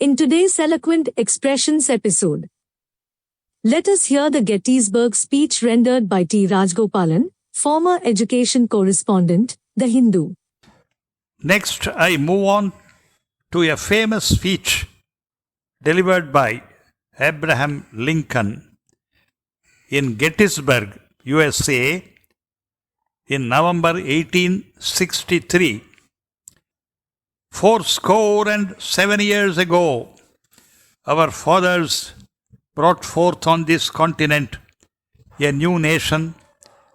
In today's Eloquent Expressions episode, let us hear the Gettysburg Speech rendered by T. Rajgopalan, former education correspondent, The Hindu. Next, I move on to a famous speech delivered by Abraham Lincoln in Gettysburg, USA, in November 1863. 77 years ago, our fathers brought forth on this continent a new nation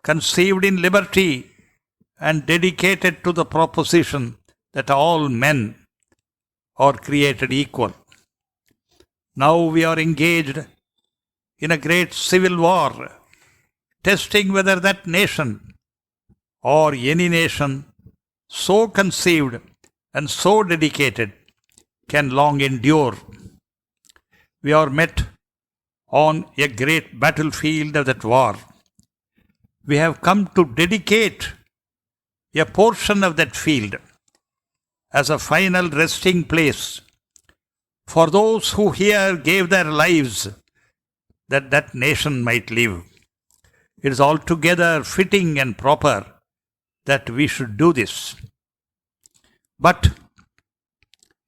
conceived in liberty and dedicated to the proposition that all men are created equal. Now we are engaged in a great civil war, testing whether that nation or any nation so conceived and so dedicated can long endure. We are met on a great battlefield of that war. We have come to dedicate a portion of that field as a final resting place for those who here gave their lives that that nation might live. It is altogether fitting and proper that we should do this. But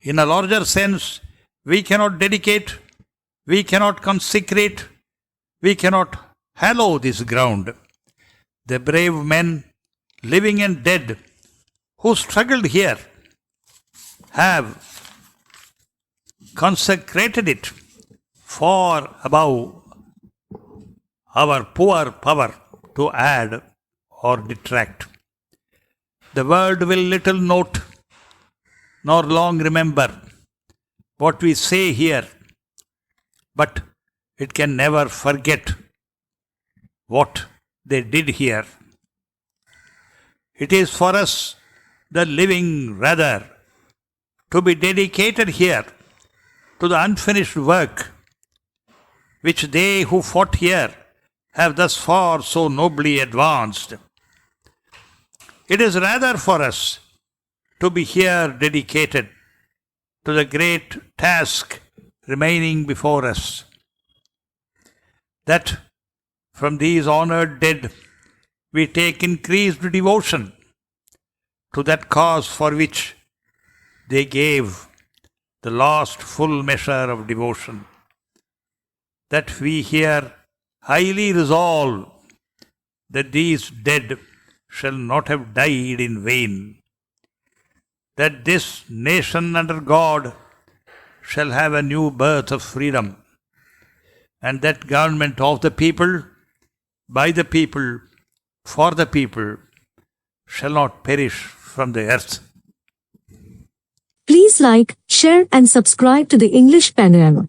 in a larger sense, we cannot dedicate, we cannot consecrate, we cannot hallow this ground. The brave men, living and dead, who struggled here, have consecrated it far above our poor power to add or detract. The world will little note nor long remember what we say here, but it can never forget what they did here. It is for us, the living, rather, to be dedicated here to the unfinished work which they who fought here have thus far so nobly advanced. It is rather for us to be here dedicated to the great task remaining before us, that from these honored dead we take increased devotion to that cause for which they gave the last full measure of devotion, that we here highly resolve that these dead shall not have died in vain, that this nation under God shall have a new birth of freedom, and that government of the people, by the people, for the people, shall not perish from the earth. Please like, share and subscribe to the English Panorama.